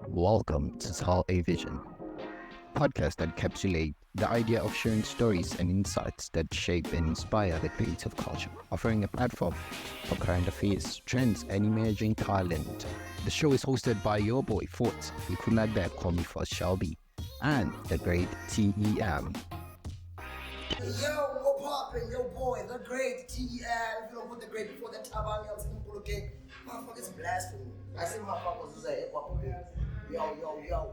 Welcome to Tell a Vision, podcast that encapsulates the idea of sharing stories and insights that shape and inspire the creative culture, offering a platform for current affairs, trends, and emerging talent. The show is hosted by your boy Fort, Ikunagda, call me for Shelby, and the great TEM. Yo, what poppin', yo boy, the great TEM. If you don't put the great before the tabang, I'm saying, okay, motherfuckers blasphemy. I say motherfuckers is a hip hop. Yo,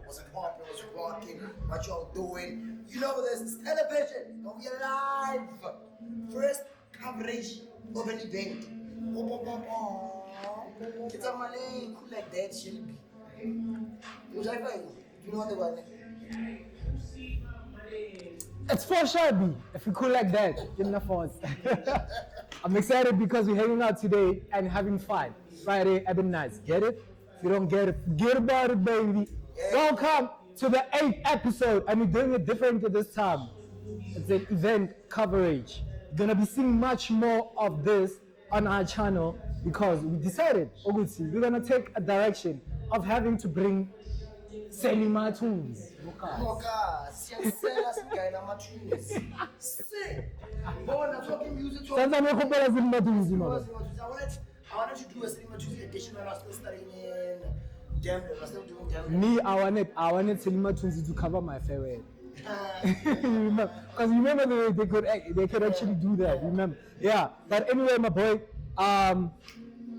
what's poppin', what's rockin', what y'all doing? You know this is television, and we are live. First coverage of an event. It's a Malay, cool like that, Shelby. Was I fine? You know what the one? It's for Shelby, if you cool like that, give me the phones. I'm excited because we're hanging out today and having fun. Friday, Eben nights. Get it? If you don't get it, forget about it, baby. Welcome to the 8th episode, and we're doing it differently this time. It's an event coverage. You're gonna be seeing much more of this on our channel because we decided, Oguti, we're gonna take a direction of having to bring selling my tunes. I wanted to do a Cinema Tuesday edition when I was still studying in Denver. I was still doing Denver. Me, I wanted Cinema Tunes to cover my farewell. Because remember they could actually do that. Remember? Yeah. But anyway, my boy,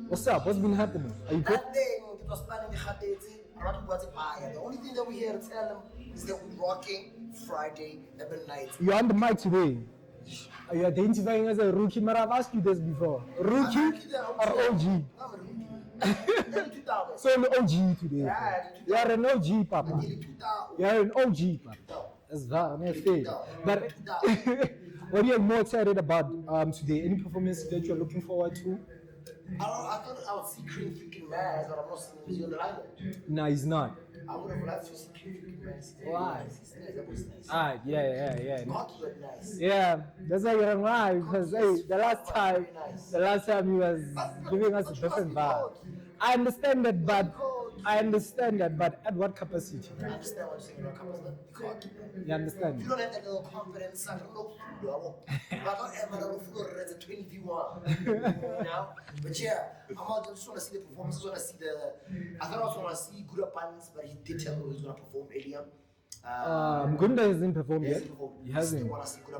what's up? What's been happening? Are you good? That thing, it was planning the Khateti. The only thing that we here to tell them is that we're rocking Friday, Eben night. You're on the mic today. Are you identifying as a rookie? But I've asked you this before. Rookie or OG? I'm a rookie. So an OG today. You are an OG, Papa. You are an OG, Papa. That's fair. But what are you more excited about today? Any performance that you're looking forward to? I thought I would see Cream freaking Maz, but I'm not seeing him. Is he on the lineup? No, he's not. I would have liked to see Cream freaking Maz. Why? That was nice. Alright, yeah. Not but nice. Yeah, that's why you're right, because hey, the last time he was giving us a different vibe. I understand that, but at what capacity? I understand what you're saying, but you can't keep it. You understand? If you don't have that little confidence, I don't know. I don't feel it's a 20v1. You know? But yeah, I just want to see the performances. I thought I also want to see good opponents, but he did tell me he was going to perform earlier. Gunda hasn't performed yet. He hasn't.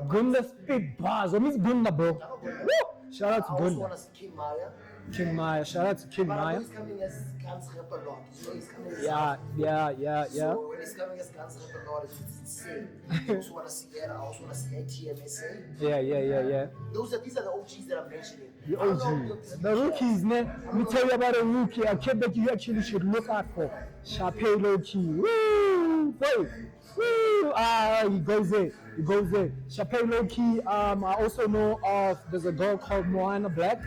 Gunda spit bars. What means Gunda, bro? Woo! Shout out to Gunda. I also want to see King Maya. King Maya. Shout out to King Maya. He's coming as Guns Rap a lot. So he's coming as Yeah. So when he's coming as Guns Rap a lot, it's insane. I also want to see that. I also want to see ATMSA. Yeah. These are the OGs that I'm mentioning. The OG. The rookies, man. Let me tell you about a rookie. A kid that you actually should look out for. Chappelle Low-Key. Woo! Boy. Woo! He goes there. Chappelle Low-Key, I also know of, there's a girl called Moana Black.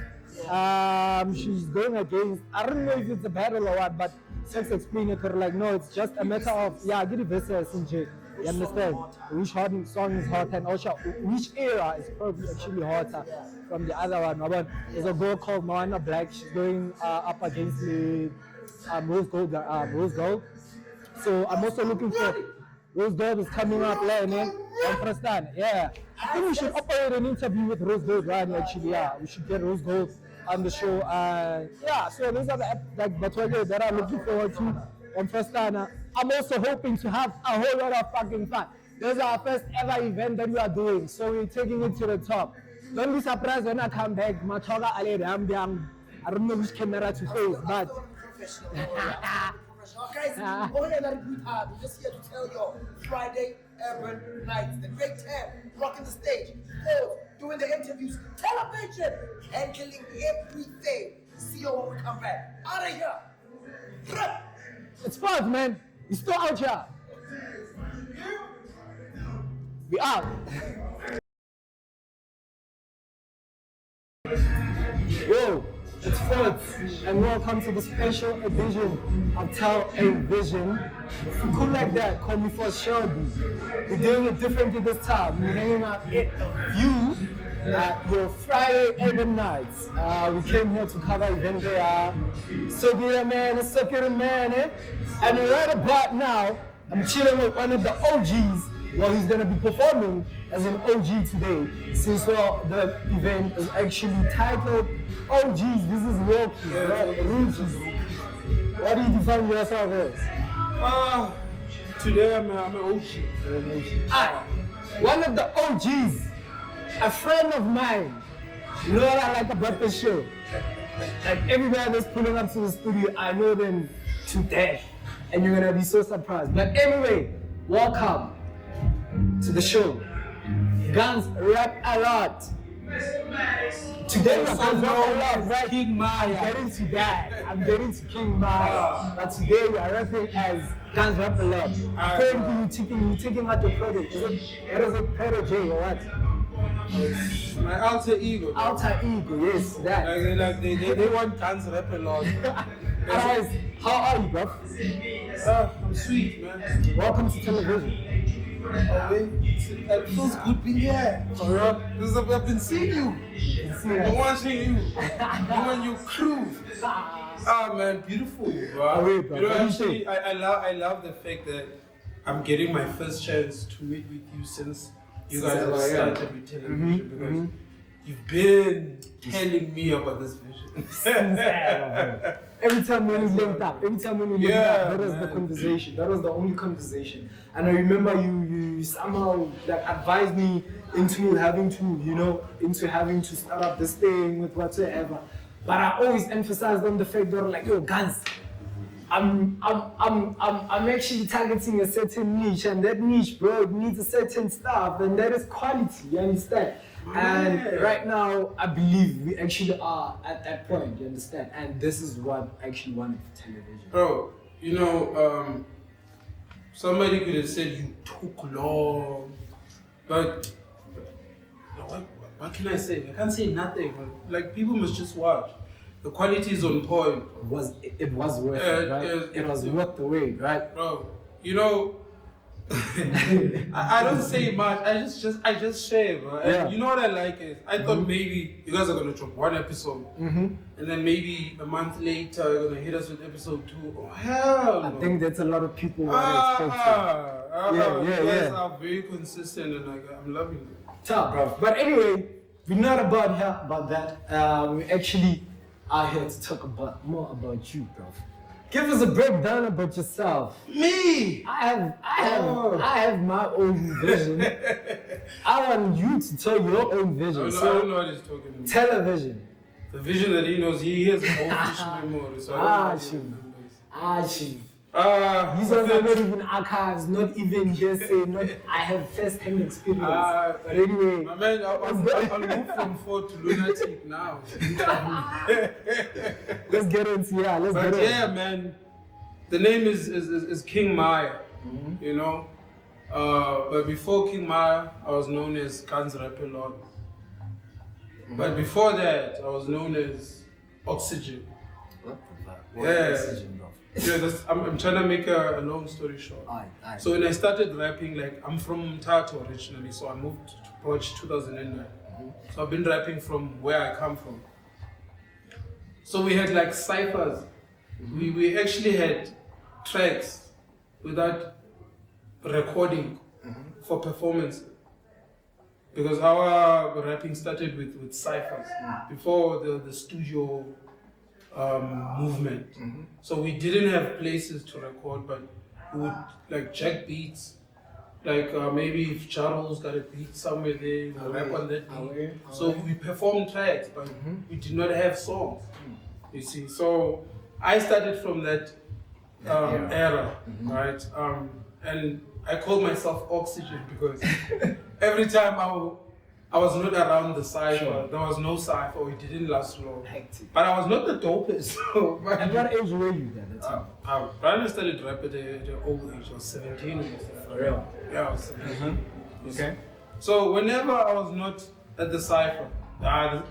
She's going against, I don't know if it's a battle or what, but sex explain it, her like, no, it's just a matter of, get it versus SNJ. You understand? Which song is hot and also which era is probably actually hotter from the other one. But there's a girl called Moana Black, she's going up against the Rose Gold. So I'm also looking for Rose Gold is coming up later, man. Yeah. I think we should operate an interview with Rose Gold, right? Actually, yeah. We should get Rose Gold on the show. So those are the Batwage that I'm looking forward to on Frastana. I'm also hoping to have a whole lot of fucking fun. This is our first ever event that we are doing, so we're taking it to the top. Don't be surprised when I come back. I don't know which camera to face, but guys, we're just here to tell you Friday Urban Nights, the great 10, rocking the stage, doing the interviews, television, handling everything. See you when we come back. Out of here. It's fun, man. We're still out here. We out. Yo, it's Fourth, and welcome to the special edition of Tell a Vision. If you cool like that, call me for Shelby. We're doing it differently this time. We're hanging out at the View at your Friday Eben nights. We came here to cover event there. So good, man. It's so good, man. And right about now, I'm chilling with one of the OGs. Well, he's gonna be performing as an OG today. Since the event is actually titled OGs, this is Rocky, right? Rookies. What do you define yourself as? Today I'm an OG. One of the OGs, a friend of mine. You know what I like about this show? Like everybody that's pulling up to the studio, I know them to death. And you're gonna be so surprised. But anyway, welcome to the show. Guns rap a lot. Today we're going to rap a lot, right? King Maya. I'm getting to that. I'm getting to King Maya. But today we are rapping as Guns rap a lot. Currently you taking out the project. Is it Pedro J or what? My alter ego. Alter ego, yes, that. They want Guns rap a lot. Guys, how are you, bro? I'm sweet, man. Welcome to television. It feels good being here. Because I've been seeing you. I'm watching you. You and your crew. Ah, man, beautiful, bro. You know, actually, I love the fact that I'm getting my first chance to meet with you since you guys have started with television, because you've been telling me about this vision. Every time when we linked up, that was the conversation. That was the only conversation. And I remember you somehow like advised me into having to start up this thing with whatsoever. But I always emphasized on the fact that like, yo, Guns, I'm actually targeting a certain niche, and that niche, bro, it needs a certain stuff, and that is quality, you understand? And right now, I believe we actually are at that point, you understand? And this is what I actually wanted for television. Bro, you know, somebody could have said you took long, but what can I say? I can't say nothing. Like, people must just watch. The quality is on point. It was worth it, right? It was worth the wait, right? Bro, you know, I don't say much. I just share, bro. And you know what I like is I thought maybe you guys are gonna drop one episode, and then maybe a month later you're gonna hit us with episode 2. Oh hell! I think that's a lot of people what I expect. You guys are very consistent, and I'm loving it. Tough, bro. But anyway, we're not about that. We actually are here to talk more about you, bro. Give us a breakdown about yourself. Me? I have my own vision. I want you to tell your own vision. I don't know what he's talking about. Television. The vision that he knows, he has an official memory. So These are not even archives, not even hearsay, I have first-hand experience. But anyway. My man, I'll move from 4 to lunatic now. Let's get into man, the name is King Maya, you know. But before King Maya, I was known as Guns Rap a Lot. But before that, I was known as Oxygen. Oxygen, bro? I'm trying to make a long story short. So when I started rapping, like, I'm from Mthatha originally, so I moved to Potch 2009. So I've been rapping from where I come from. So we had like ciphers. We actually had tracks without recording for performance. Because our rapping started with ciphers before the studio movement. So we didn't have places to record, but we would like check beats. Like maybe if Charles got a beat somewhere there, we would rap on that beat. So we performed tracks, but we did not have songs. You see, so I started from that era, right? And I called myself Oxygen because every time I was not around the cypher. There was no cypher. It didn't last long. Hectic. But I was not the dopest. So, at what age were you then? I started rap at the old age. I was 17. For real? Yeah, I was 17. Okay. So whenever I was not at the cypher,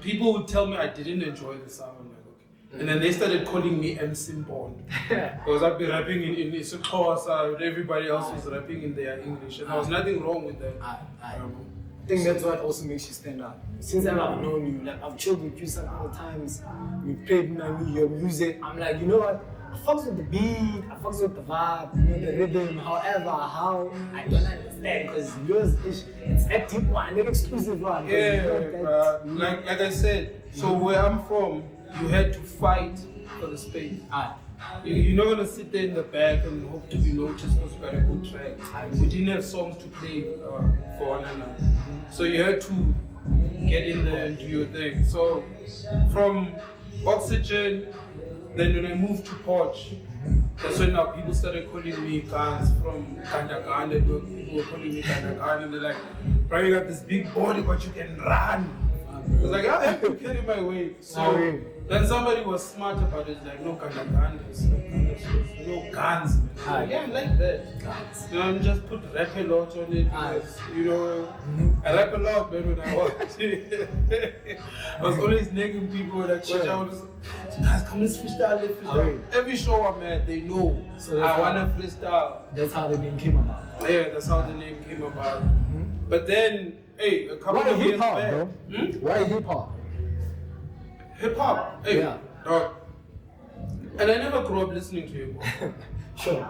people would tell me I didn't enjoy the sound. I'm like, okay. And then they started calling me MC Bond. Because I'd be rapping in Xhosa, everybody else was rapping in their English. And there was nothing wrong with that. I think that's what also makes you stand out. Since I've known you, like I've chilled with you some other times, you played your music. I'm like, you know what? I fucks with the beat, I fucks with the vibe, you know, the rhythm, however, how, I don't understand, because yours is, it's that deep one, that exclusive one. Like I said, so where I'm from, you had to fight for the space. You're not gonna sit there in the back and hope to be noticed because you got a good track. We didn't have songs to play for one another. So you had to get in there and do your thing. So from Oxygen, then when I moved to Porch, that's when now people started calling me Guns from Kandagan. People were calling me Kandagan and they're like, bro, you got this big body but you can run. I was like, I have to carry my weight. So then somebody was smart about it, like, no Kandagan, no guns. Man. Yeah, I like that. Guns. You know, I'm just put rap a lot on it because, you know, I rap a lot, man, when I watch it. I was always nagging people that watch out. Guys, come let's freestyle, let's freestyle. Every show I'm at, they know. So I want to freestyle. That's how the name came about. Yeah, that's how the name came about. But then, hey, a couple Why of years hip-hop, back. bro? Why hip-hop? Hip-hop? Hey, Yeah. dog. And I never grew up listening to hip-hop. Sure.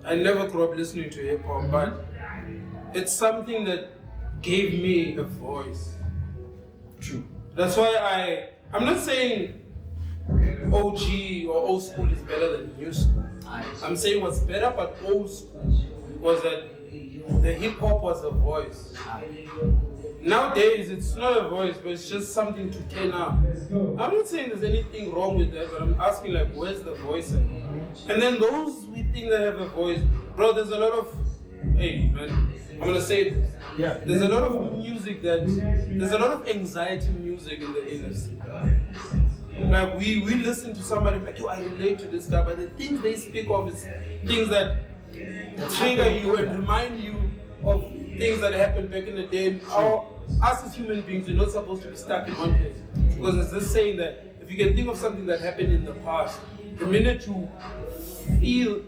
I never grew up listening to hip-hop, but it's something that gave me a voice. True. That's why I'm not saying OG or old school is better than new school. I'm saying what's better about old school was that the hip hop was a voice. Nowadays it's not a voice, but it's just something to turn up. I'm not saying there's anything wrong with that, but I'm asking like, where's the voice at? And then those we think that have a voice, bro, there's a lot of, hey man, I'm gonna say this. Yeah. There's a lot of music there's a lot of anxiety music in the industry. Like we listen to somebody like, yo, I relate to this guy, but the things they speak of is things that trigger you and remind you of things that happened back in the day. Us as human beings, we're not supposed to be stuck in one place. Because it's this saying that if you can think of something that happened in the past, the minute you feel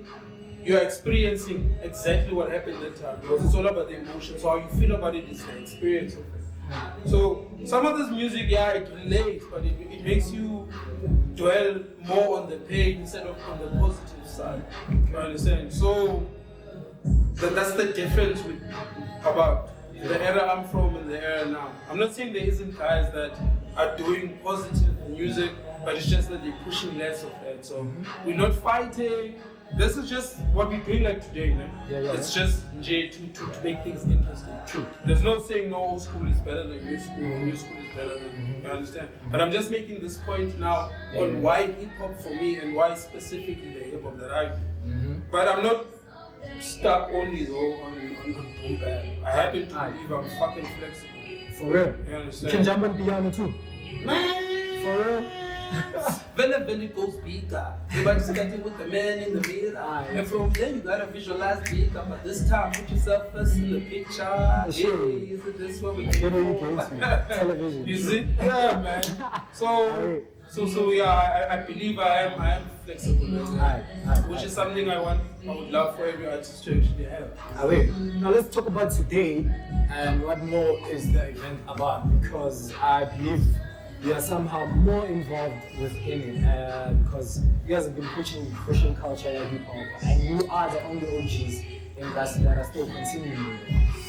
you're experiencing exactly what happened that time, because it's all about the emotions. So how you feel about it is the experience of it. So some of this music, yeah, it relates, but it makes you dwell more on the pain instead of on the positive side. You understand? So that's the difference about the era I'm from and the era now. I'm not saying there isn't guys that are doing positive music, but it's just that they're pushing less of that. So we're not fighting. This is just what we're doing like today, man. It's just to make things interesting. True. There's no saying no old school is better than new school, new school is better than you understand. But I'm just making this point now on why hip hop for me and why specifically the hip hop that I do. But I'm not stuck only though on boom bap. I happen to believe I'm fucking flexible. For real. You understand? You can jump on piano too. Man! For real. When it goes bigger, everybody's starting with the man in the mirror. And from there you gotta visualize bigger, but this time put yourself first in the picture. Sure. Hey, is it this what we You know you do? can television. You see? Yeah, man. So yeah, I believe I am flexible, which is something I would love for every artist to actually have. Now let's talk about today and what more is the event about, because I believe you are somehow more involved within it, because you guys have been pushing culture and hip hop, and you are the only OGs in Brazil that are still continuing.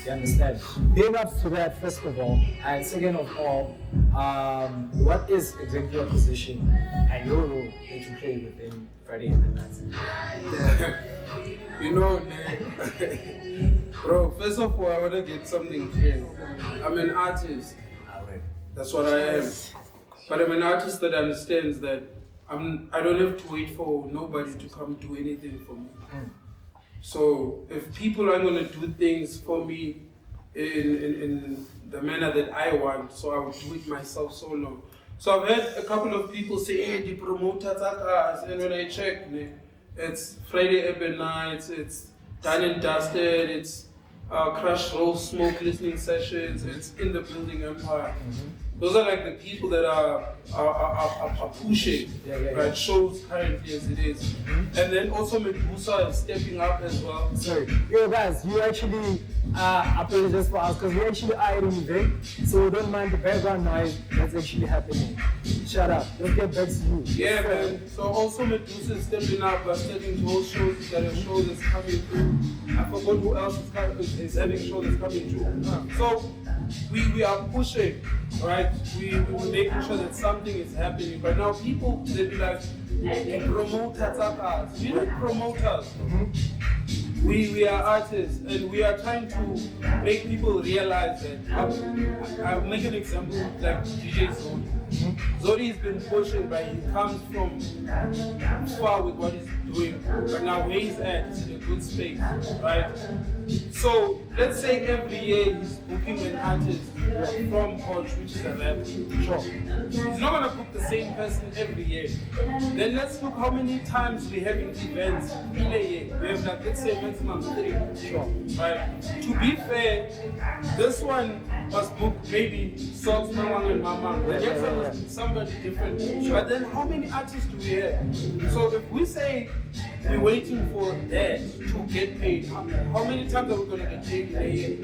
You understand? Big ups to that, first of all, and second of all, what is exactly your position and your role that you play within Friday and the Night? You know, man, bro, first of all, I want to get something clear. I'm an artist. That's what I am. But I'm an artist that understands that I don't have to wait for nobody to come do anything for me. So if people are going to do things for me in the manner that I want, so I will do it myself so long. So I've had a couple of people say, hey, the promoters are us. And when I check, it's Friday Urban Nights, it's Done and Dusted, it's Crush Roll Smoke listening sessions, it's in the Building Empire. Those are like the people that are pushing right shows currently as it is. And then also Medusa is stepping up as well. Sorry. Yo guys, you actually apologize for us because we actually are at an event, so don't mind the background noise that's actually happening. Shut up. Let's get back to you. Yeah, man. So also Medusa is stepping up by stepping to those shows. He's got a show that's coming through. I forgot who else is having a show that's coming through. So we are pushing, right? We're making sure that something is happening. But now people, they be like, promoters are us. We need promoters. We are artists and we are trying to make people realize that. I'll make an example like DJ Zodi. Zodi has been pushing, but he comes from far with what he's doing. But now where he's at is in a good space, right? So let's say every year he's booking an artist from Coach, which is a rapper. Sure. He's not gonna book the same person every year. Then let's look how many times we have events in a year. We have like, let's say maximum 3. Sure. Right? To be fair, this one was booked maybe Socks, Mama and Mama. The next one was somebody different. But then how many artists do we have? So if we say we're waiting for that to get paid, how many times are we gonna get paid in a year?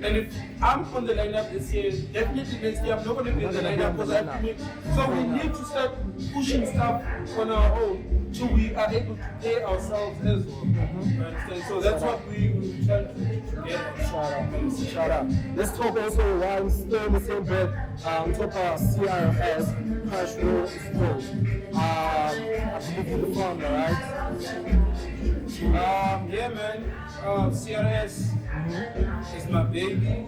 And if I'm on the lineup this year, definitely next year I'm not gonna be on the lineup because I have to make. So we need to start pushing stuff on our own so we are able to pay ourselves as well. Understand? So that's what we try to get. Shout out. Let's talk also while we're still in the same breath. Talk about CRS, Crash Roll Explode. I believe you're the founder, right? Yeah, man. CRS is my baby.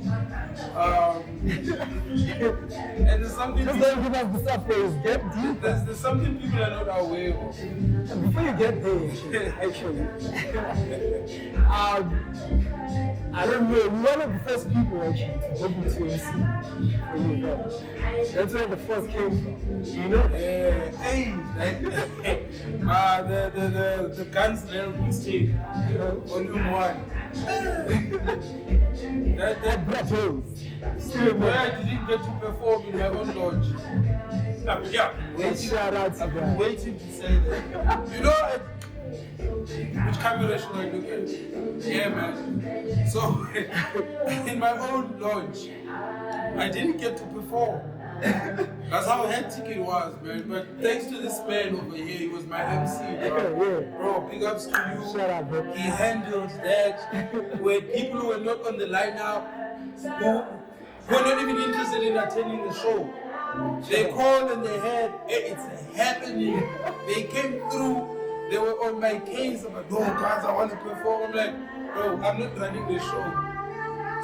And there's something. Just don't give us the surface. Get deep. There's something people are not aware of. And before you get there, actually, I don't know. You're one of the first people actually to go into MC when you go. That's where the first came from. You know? Hey, the guns nailed mistake. Volume 1. that Battles. where I didn't get to perform in my own lodge. Shout out to I've that. been waiting to say that. You know, which camera should I look at? Yeah, man. So, in my own lodge, I didn't get to perform. That's how hectic it was, man. But thanks to this man over here, he was my MC, bro. Bro, big ups to you. Shout out, bro. He handled that. Where people who were not on the lineup, who were not even interested in attending the show, they called and they had, hey, it's happening. They came through. They were on my case. I'm like, no, guys, I want to perform. I'm like, bro, I'm not running the show.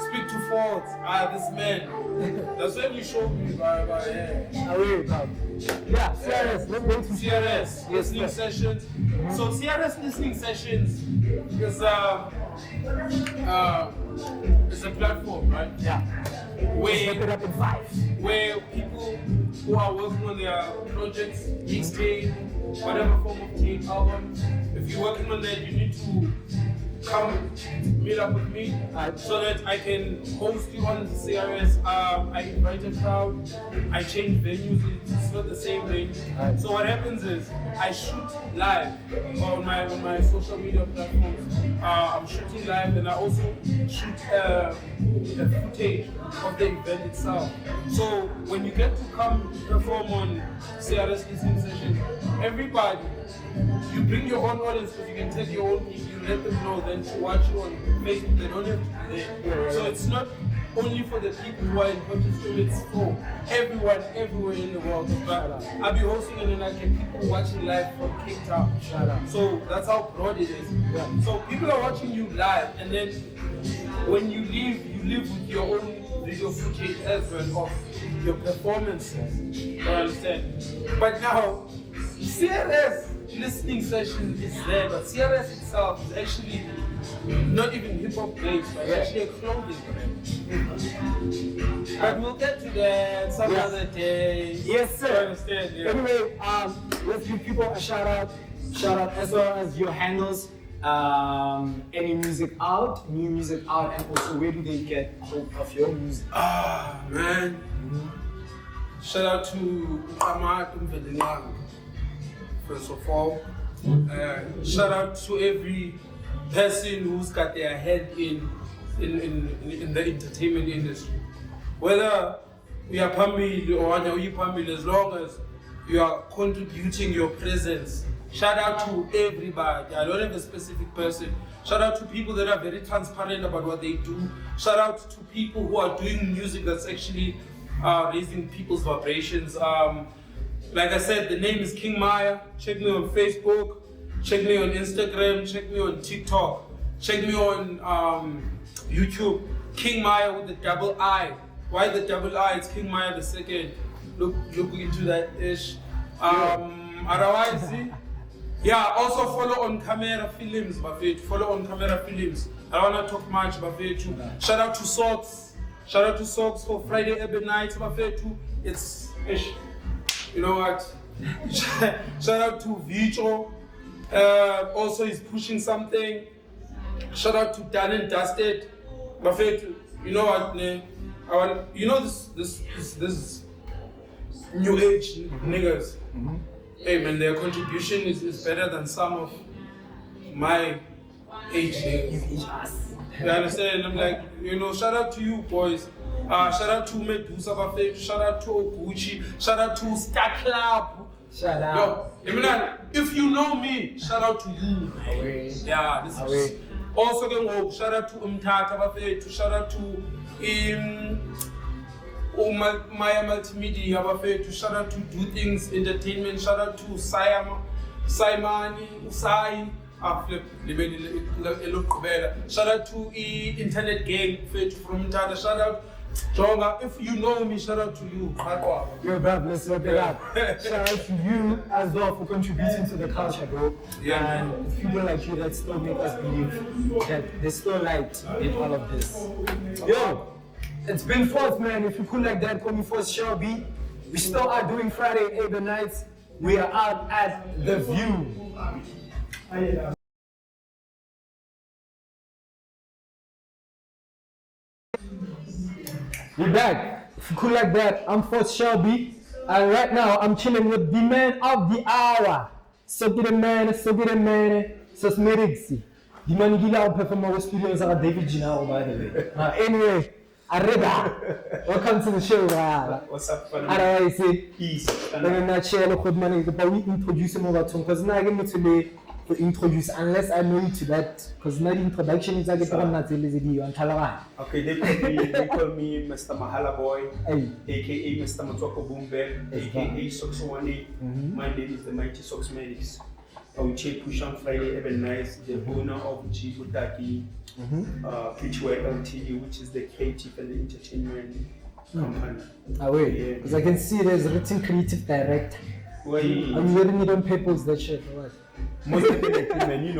Speak to faults. This man. That's when you showed me by Yeah, CRS. Let's go to CRS listening sessions. So CRS listening sessions is a platform, right? Yeah. Where Wrap it up in 5. where people who are working on their projects, mixtape, whatever form of tape, album, if you're working on that, you need to come meet up with me so that I can host you on the CRS. I invite a crowd, I change venues, it's not the same venue. So what happens is I shoot live on my social media platforms. I'm shooting live and I also shoot the footage of the event itself. So when you get to come perform on CRS listening sessions, everybody, you bring your own audience because you can take your own people, you let them know, then to watch you on Facebook, they don't have to be there. So it's not only for the people who are in Potchefstroom, it's for everyone, everywhere in the world. But I'll be hosting and then I get people watching live from Cape Town. So that's how broad it is. So people are watching you live and then when you leave, you leave with your own video footage as well of your performances. You understand? But now, CRS listening session is there, but CRS itself is actually not even hip hop based, but it's actually a clothing brand. But we'll get to that some other day. Yes, sir. You understand? Yeah. Anyway, let's give people a shout out. Shout out as well as your handles. Any music out, new music out, and also where do they get hold of your music? Man. shout out to Qamat Umvedenyang, first of all. Shout out to every person who's got their head in the entertainment industry. Whether we are family or you family, as long as you are contributing your presence. Shout out to everybody. I don't have a specific person. Shout out to people that are very transparent about what they do. Shout out to people who are doing music that's actually raising people's vibrations. Like I said, the name is King Maya. Check me on Facebook. Check me on Instagram. Check me on TikTok. Check me on YouTube. King Maya with the double I. Why the double I? It's King Maya the second. Look into that ish. Otherwise, yeah. Also follow on Camera Films, Buffet. Follow on Camera Films. I don't want to talk much, Buffet. Shout out to Socks. Shout out to Socks for Friday Urban Nights, Buffet. It's ish. You know what? Shout out to Vicho. Also, he's pushing something. Shout out to Dan and Dusted. Buffet. You know what? You know this new age niggas. Mm-hmm. Hey man, their contribution is better than some of my age niggas. You understand? I'm like, shout out to you boys. Shout out to Medusa Buffet. Shout out to Oguchi. Shout out to Star Club. Shout out. Yo, if you know me, shout out to you. Away. Yeah, this is. Also, shout out to Umtata Buffet. Shout out to Maya Multimedia Buffet. Shout out to Do Things Entertainment. Shout out to Saimani Usai. Shout out to Internet Gang from Tata. Shout out Jonga. If you know me, shout out to you. Yo, bro, let's wrap it up. Shout out to you as well for contributing to the culture, bro. Yeah. And people like you that still make us believe that there's still light in all of this. Yo, it's been Forth, man. If you cool like that, call me Forth Shelby. We still are doing Friday Urban Nights. We are out at The View. We're back. If you cool like that, I'm Forth Shelby. And right now, I'm chilling with the man of the hour. So be the man, so Smerixi. The man who perform our studios are David Gina, by the way. Anyway, Areda, welcome to the show. What's up, fam? I say, Peace. I'm not sure what man we introduce him over to because now I'm to introduce unless I know you to that because my introduction is like a not easy on Koloane. Okay, they call me Mr. Mahala Boy, aka Mr. Motoko Boombe, aka Socks One. My name is the Mighty Socks Medics. I will check push on Friday Urban Nights, the owner of Jibutaki, Pitchway LTD, which is the creative and the entertainment company. Away, because I can see there's written creative director. Are you wearing it on papers, that shit, or what? Most definitely, man,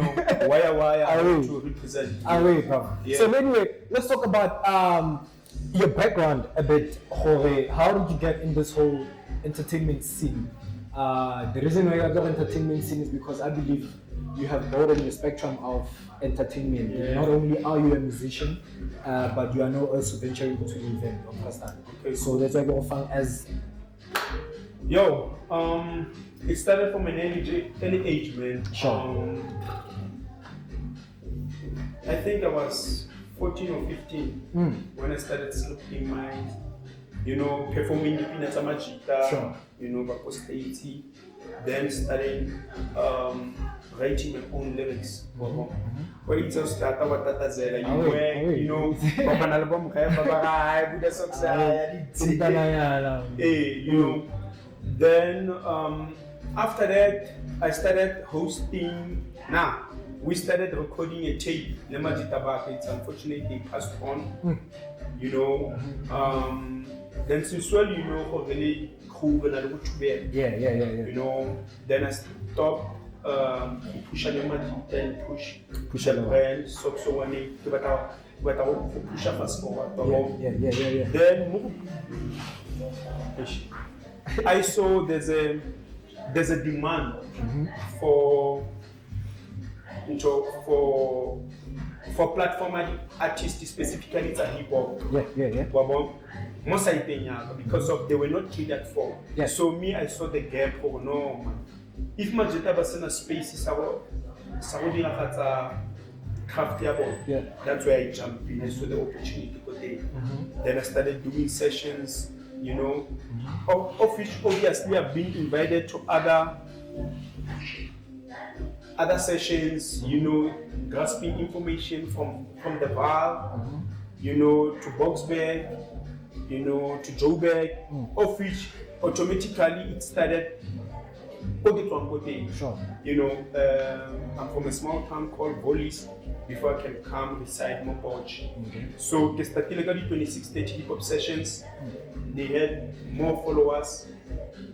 why to represent. Away, bro. Yeah. So anyway, let's talk about your background a bit, Jorge. How did you get in this whole entertainment scene? The reason why I got entertainment scene is because I believe you have broadened the spectrum of entertainment. Yeah. Not only are you a musician, but you are now also venturing into the event of Pastan. Okay, so that's why you're found as. Yo, it started from an early age, man. Sure. I think I was 14 or 15 when I started slipping my, performing the Peanuts Amajita, sure. Bako State. Then starting writing my own lyrics. Where it just started with Tata Zera, Papa album, Kaya Buddha Socks, Then after that, I started hosting. We started recording a tape. It's unfortunately they passed on. Then since well, really cool and I would Yeah. then I stopped pushing then push a brand, so one but I would push up fast forward. Yeah. Then I saw there's a demand for for platform artists specifically, it's a hip hop. Yeah. Most I think because of they were not catered for. Yeah. So me, I saw the gap. Oh no, man. If my jeta was in a space, I would have a craft about. Yeah. That's where I jumped in. I saw the opportunity to take. Then I started doing sessions. You know, of which obviously I've been invited to other sessions, you know, grasping information from the bar, you know, to Boxberg, you know, to Joburg, of which automatically it started. Sure. You know, I'm from a small town called Bolis before I can come reside in Moalusi. So they started 2630 hip hop sessions. They had more followers.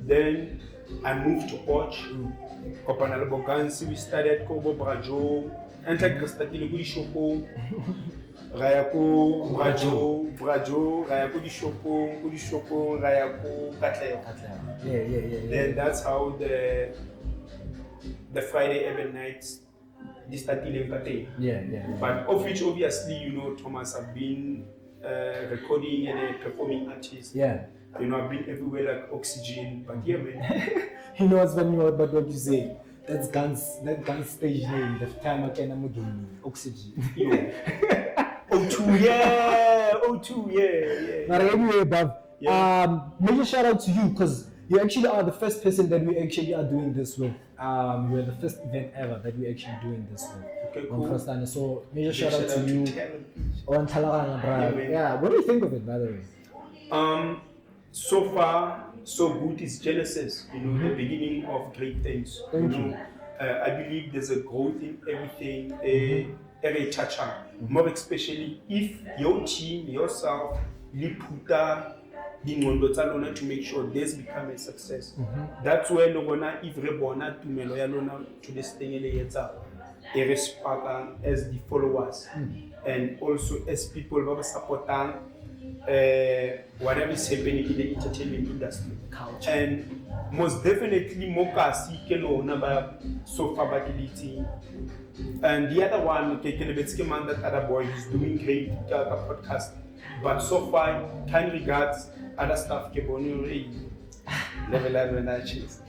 Then I moved to Poch. Kopanala Bogansi, we started Kobo Brajo. Enter Kristatile Gudi Shoko. Rayako, Brajo, Rayako di Shoko, Rayako, Katleo. Yeah. Then that's how the Friday every nights they started Kate. Yeah. But of which obviously, you know, Thomas, I've been recording and performing artist. Yeah. You know, I've been everywhere like Oxygen, but yeah, man. You know what's funny about what you say? That gun's stage name, the time I can again, Oxygen. O2, yeah. But anyway, Bob, major shout out to you because you actually are the first person that we actually are doing this with. You're the first event ever that we actually doing this with. Okay, cool. First time. So major shout out to you on Talagana, bro. Yeah, what do you think of it, by the way? So far, so good is Genesis, you know, the beginning of great things. Thank you. I believe there's a growth in everything, every toucher. More especially if your team, yourself, liputa, to make sure this become a success. That's where Logona, if Rebona, to Meloyalona, to the thing, as the followers, and also as people who support whatever is happening in the entertainment industry. Culture. And most definitely Mokasi Kelowna by so far ability. And the other one, Kekenebetski man, that other boy is doing great podcast. But so far, kind regards other stuff Keboni level and cheese.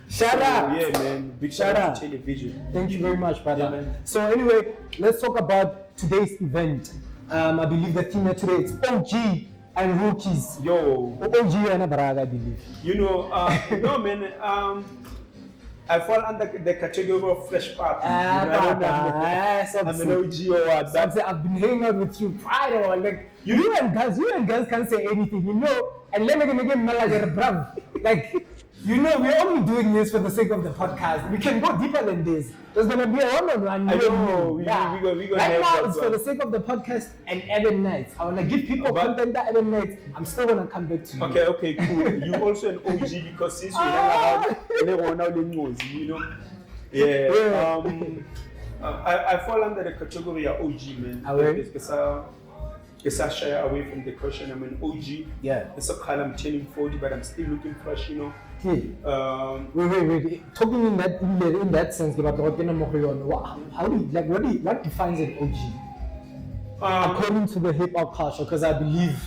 Shout out! Yeah, man. Big shout out to television. Thank you very much, brother. Yeah, man. So anyway, let's talk about today's event. I believe the theme today is OG and rookies. Yo. OG and Braga, I believe. You know, no man, I fall under the category of fresh party. I'm an OG or what? That's it. I've been hanging out with you quite a while. Like you and guys can't say anything, you know. And let me get Malaga bruv. Like, you know, we're only doing this for the sake of the podcast. We can go deeper than this. There's gonna be a one-on-one. I know. We right now, it's for the sake of the podcast and Eben Nights. I wanna give people content that Eben Nights. I'm still gonna come back to you. Okay, cool. You also an OG because since we hang around, you know. Yeah. I fall under the category of OG, man. It's a shy away from the question. I'm an OG. Yeah. It's a call. I'm turning 40, but I'm still looking fresh, you know. Wait. Talking in that sense, how do you, what defines an OG? According to the hip hop culture, because I believe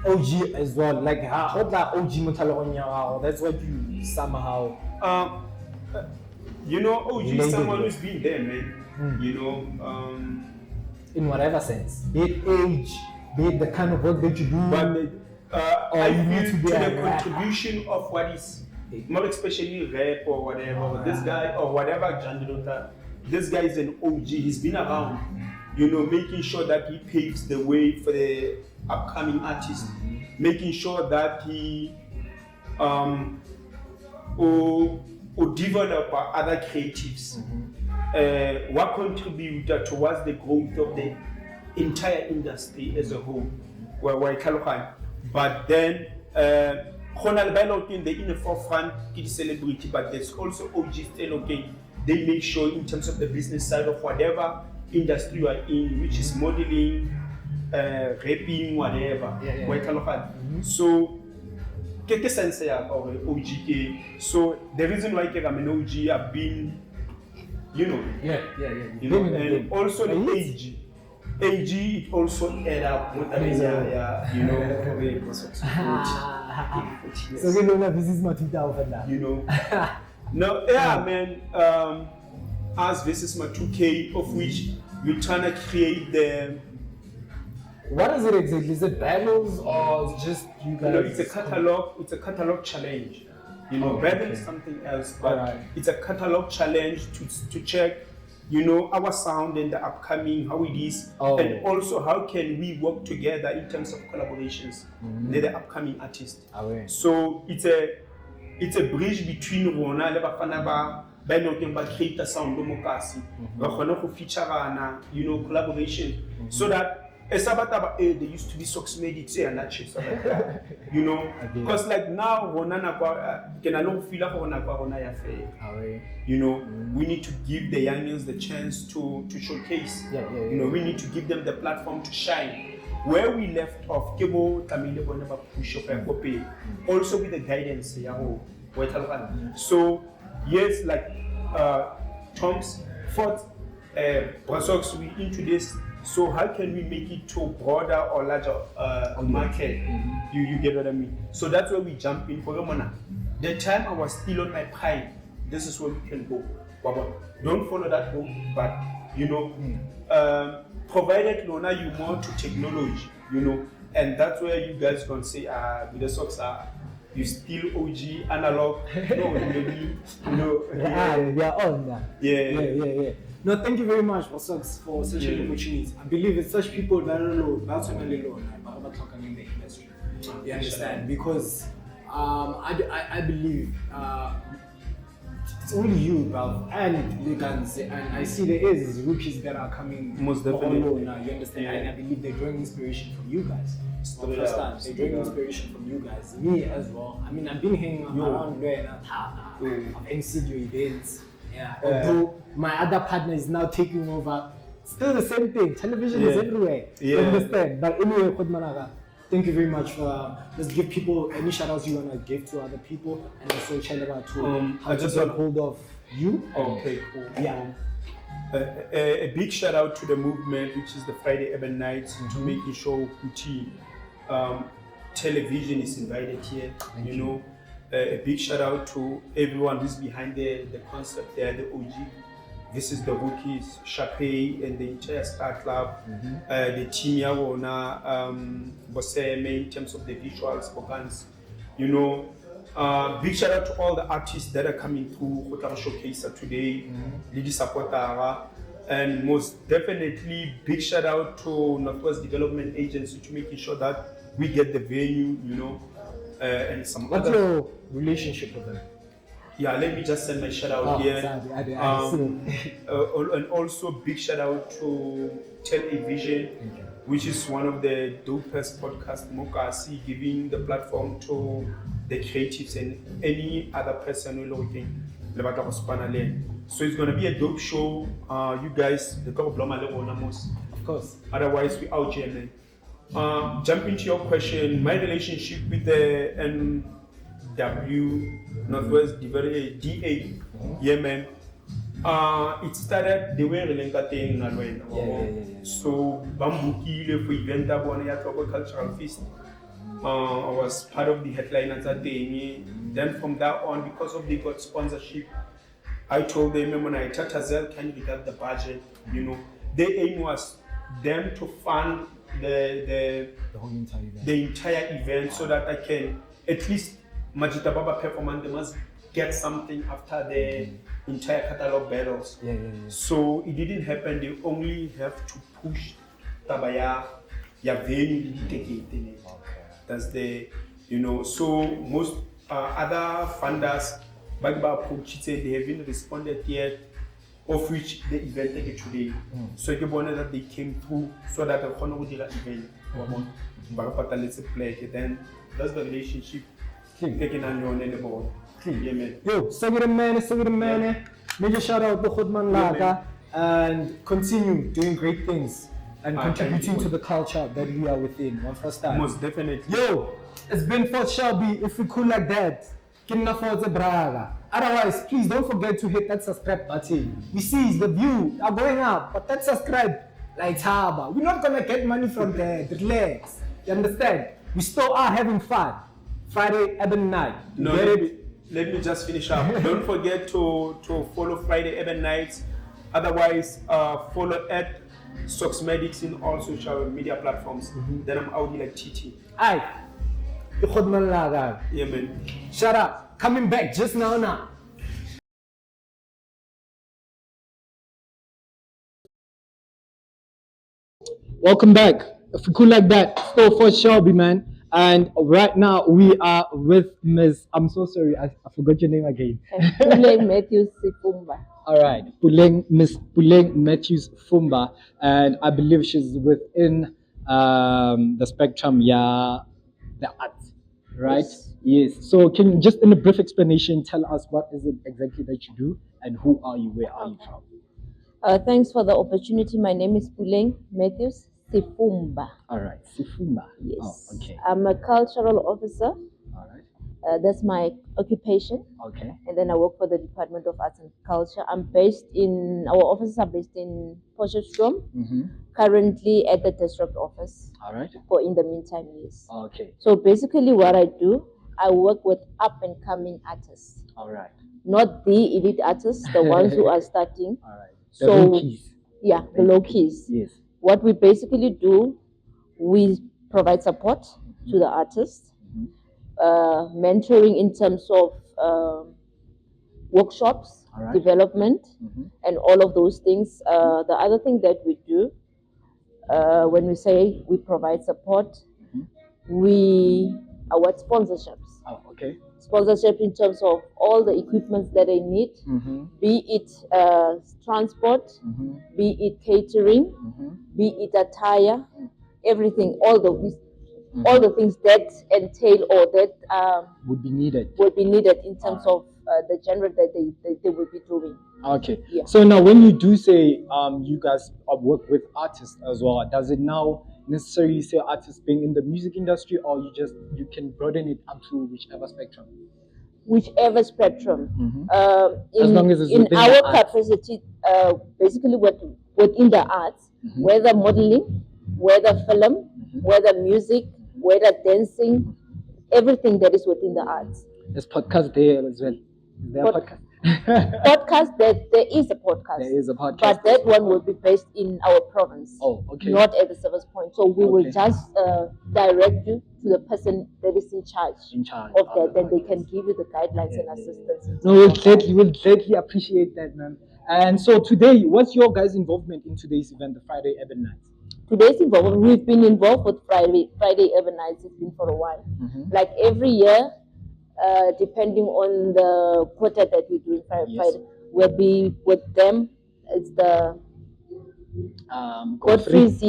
OG as well. Like how that OG Mutalonya, that's what you somehow. You know, OG is someone who's been there, man. You know. In whatever sense, be it age, be it the kind of work that you do. But or you need to be the contribution of what is more especially rap or whatever. This guy or whatever genre, this guy is an OG. He's been around, you know, making sure that he paves the way for the upcoming artists, making sure that he or develop other creatives. What contributed towards the growth of the entire industry as a whole. But then, they're in the forefront, it's celebrity, but there's also OG still okay. They make sure in terms of the business side of whatever industry you are in, which is modeling, rapping, whatever. So, sense or OG. So the reason why I'm an OG, I've been you know. Yeah. You know, and also the age. It also add up with the you know, So we know that this is not 2000 now. you know. No, yeah, man. As this is my 2K, of which we're trying to create the. What is it exactly? Is it battles or it's just you guys? No, it's a catalog. It's a catalog challenge. You know, battle is something else, but it's a catalog challenge to check, you know, our sound and the upcoming, how it is, and also how can we work together in terms of collaborations with the upcoming artist. So it's a bridge between Rona and Bafana by looking by create a sound democracy, feature, you know, collaboration, so that. They used to be socks medics and that shit, you know, because like now, you know, we need to give the youngins the chance to showcase. You know, we need to give them the platform to shine. Where we left off, also with the guidance. So yes, like Tom's fourth Brasox, we introduced. So how can we make it to broader or larger market? You get what I mean? So that's where we jump in for Romana. The time I was still on my prime, this is where we can go. Don't follow that book, but you know, provided Lona you more to technology, you know, and that's where you guys can say, with the socks are you still OG analog, no, maybe, you know. We are on that. Yeah. No, thank you very much, Bosox, for such an opportunity. I believe it's such people that don't know about talking in the industry. You understand? Because I believe it's only you, bro, and the guns, and I see there is rookies that are coming. Most definitely. Now, you understand? And I believe they're drawing inspiration from you guys. They're drawing inspiration from you guys. Me as well. I mean, I've been hanging around there and I've emceed your events. Although my other partner is now taking over, still the same thing. Television is everywhere. You understand? But anyway, Khudmanaga, thank you very much for let's give people any shout outs you want to give to other people and also shout out to how to get hold of you. Okay, cool. Yeah. A big shout out to the movement, which is the Friday Urban Nights, to making sure Kuti television is invited here. You know. A big shout out to everyone who's behind the concept there, the OG. This is the rookies, Chape and the entire Star Club, the team Yawona, Boseme in terms of the visuals, organs. You know, big shout out to all the artists that are coming through Hotel Showcase today, Lady Sapotara, and most definitely big shout out to Northwest Development Agency to making sure that we get the venue, you know. And some What's your relationship with them? Yeah, let me just send my shout out here. And also big shout out to Television, which is one of the dopest podcasts, Mokasi, giving the platform to the creatives and any other person who looking. So it's gonna be a dope show. You guys, the couple of course. Otherwise, we out here, man. Jump into your question. My relationship with the NW Northwest DA, yeah, man. It started the way Relenka thing, so Bambukile for event cultural feast. I was part of the headliners that day. Then from that on, because of they got sponsorship, I told them when I Tatazel can you get the budget, you know. The aim was them to fund the entire event so that I can at least Majita Baba performance they must get something after the entire catalog battles. So it didn't happen. They only have to push Tabaya venue. That's the, you know, so most other funders Bagba approach they haven't responded yet, of which the event take today. So I wanted that they came through so that the Hono would event. Bagapata let's play. Then that's the relationship. Taking on your name about. Yo, Sagir major shout out to Khudman Laga and continue doing great things and contributing to the culture that we are within. One first time. Most definitely. Yo, it's been for Shelby. If we cool like that, Kinna for the Braga. Otherwise, please don't forget to hit that subscribe button. We see the view are going up, but that subscribe, like Taba, we're not gonna get money from that. Relax. You understand? We still are having fun. Friday Eben night. No, let me just finish up. Don't forget to follow Friday Eben Nights. Otherwise, follow at Soxmedics in all social media platforms. Then I'm Audi like TT. Aye. Yeah, man. Shut up. Coming back just now. Welcome back. If we cool like that, still for Shelby, man. And right now we are with Miss. I'm so sorry, I forgot your name again. Puleng Matthews Sifumba. All right, Miss Puleng Matthews Fumba, and I believe she's within the spectrum, yeah, the arts, right? Yes. So can you just in a brief explanation tell us what is it exactly that you do and who are you, where are you from? Thanks for the opportunity. My name is Puleng Matthews Sifumba. All right, Sifumba. Yes. Oh, okay. I'm a cultural officer. All right. That's my occupation. Okay. And then I work for the Department of Arts and Culture. Our offices are based in Potchefstroom, currently at the district office. All right. For in the meantime, yes. Okay. So basically what I do, I work with up and coming artists. All right. Not the elite artists, the ones who are starting. All right. The low keys. Yeah, the low keys. Yes. What we basically do, we provide support to the artists, mentoring in terms of workshops, development, and all of those things. The other thing that we do, when we say we provide support, we award sponsorships. Oh, okay. Sponsorship in terms of all the equipments that they need, be it transport, be it catering, be it attire, everything, all the things that entail or that would be needed in terms of the genre that they will be doing. Okay. Yeah. So now when you do say you guys work with artists as well, does it now necessarily say artists being in the music industry, or you can broaden it up to whichever spectrum? Whichever spectrum. As long as it's in within our the arts. capacity, basically within the arts, whether modeling, whether film, whether music, whether dancing, everything that is within the arts. There's podcast there as well. Is there a podcast? Podcast, there is a podcast. There is a podcast. But that one will be based in our province. Oh, okay. Not at the service point. So we will just direct you to the person that is in charge of that. Then they can give you the guidelines and assistance. No, we'll gladly appreciate that, ma'am. And so today, what's your guys' involvement in today's event, the Friday Urban Nights? Today's involvement, we've been involved with Friday Urban Nights. It's been for a while. Like every year, depending on the quota that we do in Friday, we'll be with them. It's the Godfrey's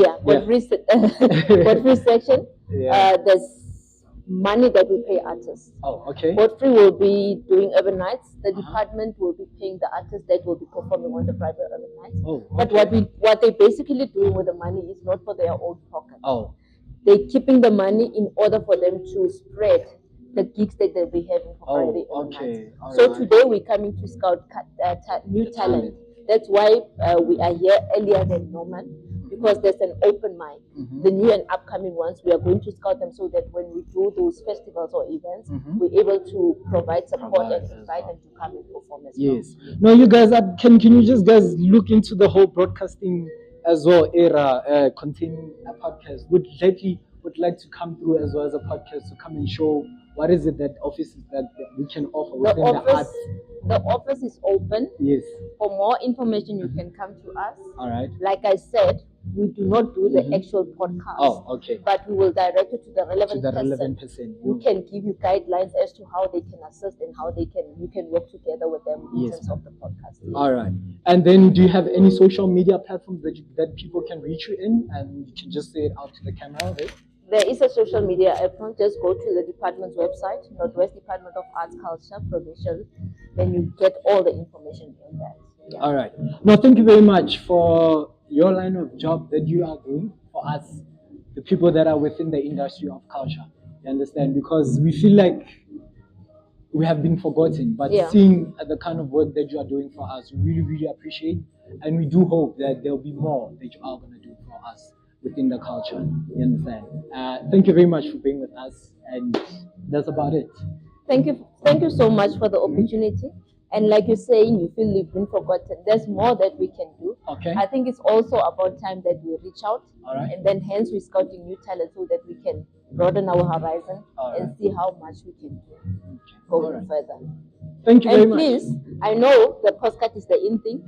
section. There's money that we pay artists. Oh, okay. Godfrey will be doing urban nights. The department will be paying the artists that will be performing on the Friday urban nights. Oh, okay. But what they basically doing with the money is not for their own pocket. Oh. They're keeping the money in order for them to spread the gigs that they'll be having for Friday urban nights. So today we're coming to scout new talent. That's why we are here earlier than normal, because there's an open mic. The new and upcoming ones, we are going to scout them so that when we do those festivals or events, we're able to provide support and invite them to come and perform as well. Yes. No, you guys, can you just guys look into the whole broadcasting as well era containing a podcast? Would like to come through as well as a podcast to come and show what is it that offices that we can offer within the arts. The office is open. Yes. For more information, you can come to us. All right. Like I said, we do not do the actual podcast. Oh, okay. But we will direct you to the relevant person who can give you guidelines as to how they can assist and how you can work together with them in terms of the podcast. Yes. All right. And then do you have any social media platforms that people can reach you in, and you can just say it out to the camera, right? There is a social media account. Just go to the department's website, Northwest Department of Arts, Culture, Provincial. Then you get all the information in that. Yeah. All right. No, thank you very much for your line of job that you are doing for us, the people that are within the industry of culture. You understand? Because we feel like we have been forgotten. But seeing the kind of work that you are doing for us, we really, really appreciate. And we do hope that there'll be more that you are going to do for us within the culture. You understand? Thank you very much for being with us. And that's about it. Thank you so much for the opportunity. And like you're saying, you feel you've been forgotten. There's more that we can do. Okay. I think it's also about time that we reach out. All right. And then hence we're scouting new talent so that we can broaden our horizon and see how much we can do going further. Thank you very much. And please, I know the postcard is the in thing.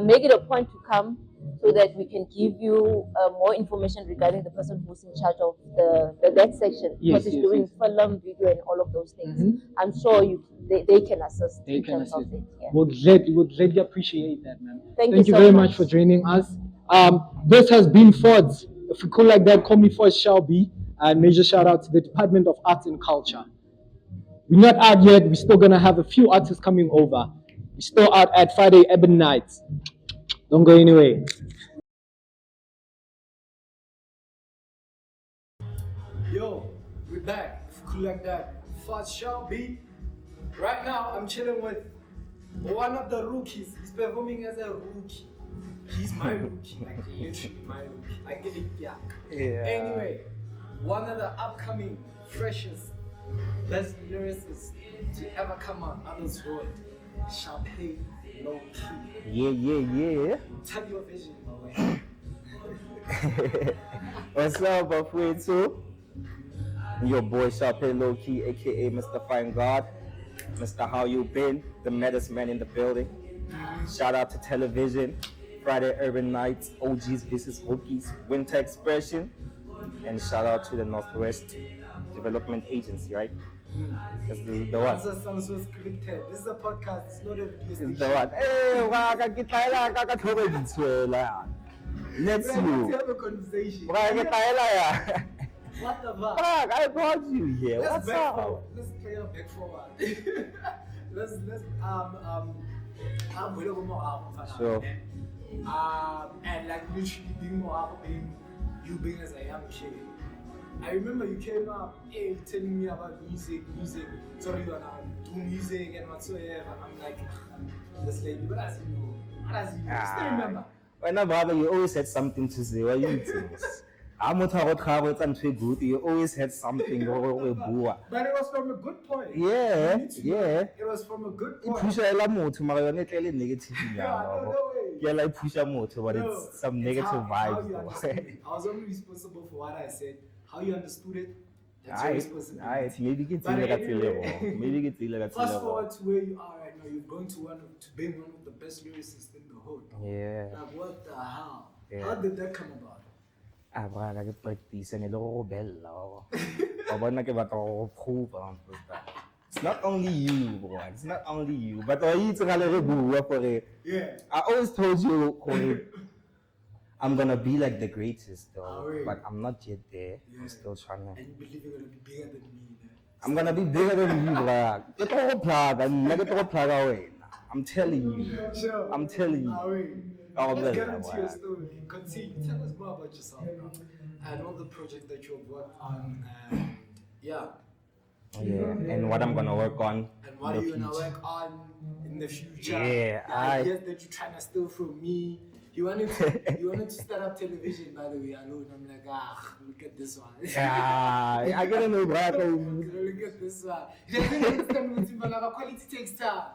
Make it a point to come so that we can give you more information regarding the person who's in charge of that section. Because he's doing film, video, and all of those things. I'm sure they can assist. They can assist. Of it. Yeah. We'll gladly appreciate that, man. Thank you so very much. much for joining us. This has been Fords. If you call like that, call me Fords shall be. And major shout out to the Department of Arts and Culture. We're not out yet. We're still going to have a few artists coming over. We're still out at Friday Ebon Nights. Don't go anywhere. Yo, we're back. Cool like that. Fast shall be. Right now, I'm chilling with one of the rookies. He's performing as a rookie. He's my rookie. Like, literally my rookie. I get it, yeah. Anyway, one of the upcoming, freshest, best lyricists to ever come out of this world. Champagne, low key. Yeah. Tell your vision, my way. What's up, Bafwetu? Your boy Champagne Low Key, aka Mr. Fine God. Mr. How You Been, the maddest man in the building. Shout out to television, Friday Urban Nights, OGs vs Rookies, Winter Expression, and shout out to the Northwest Development Agency, right? This is the one. That sounds so scripted. This is a podcast, it's not a video This station. is the one. Hey, let's Let's you. have a conversation. What the fuck? I brought you here. Let's What's back up? forward. Let's play a back forward. let's I'm with more out. Sure. And like literally being more out, being you being as a young kid. I remember you came up, hey, telling me about music. Sorry, you wanna do music and whatsoever. I'm like, this lady, what does he know? Still remember. When I brother, you always had something to say. Why you things? I'm not good. You always had something. But it was from a good point. Yeah. It was from a good point. Push a lot mara yone clearly negative. No way. Yeah, like push a motor, but No, it's some it's negative how you vibes. understood it. I was only responsible for what I said. How you understood it, that's your Alright, responsibility. maybe get But anyway, fast forward to where you are right now. You're going to being one of the best lyricists in the hood. Yeah. Like what the hell? Yeah. How did that come about? Bra ke practice and lo bella. Bona ke batla go prove it's not only you, bro. It's not only you. But Yeah. I always told you I'm gonna be like the greatest though. But I'm not yet there. Yeah. I'm still trying to. And you believe you're gonna be bigger than me, man. I'm gonna be bigger than you, bro. Get all plug and let it all plug away. I'm telling you. Sure. I'm telling you. Oh, Let's get blah, into blah, your blah. story. Continue. Tell us more about yourself now. And all the projects that you've worked on. And yeah. Yeah, and what I'm gonna work on. And what in are the you gonna future. work on in the future? Yeah, the ideas that you're trying to steal from me. You wanted to start up television, by the way, alone. I'm like, look at this one. Yeah, I gotta know, bro. Look at this one. He doesn't understand what's in Malaga. Quality takes time.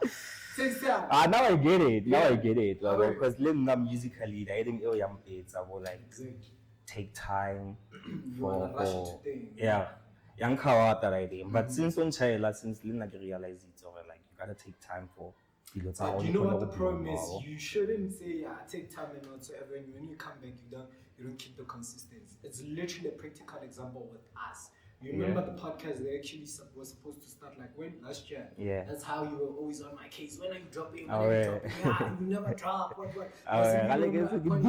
Now I get it. Now Yeah. I get it. Alright. Because Linda musically, I think I will like take time You wanna rush into for things. yeah. Young Kawata right there. But since on China, since Linda realized it, so like you gotta take time for videos. But you know what the problem is? You shouldn't say, take time and whatsoever. And when you come back, you don't keep the consistency. It's literally a practical example with us. You remember the podcast? They actually were supposed to start like when last year. Yeah. That's how you were always on my case. When are you dropping? Oh, When are you yeah. dropping? Yeah, you never drop. What? Oh, yeah. Doesn't mean I like you're it's not a good on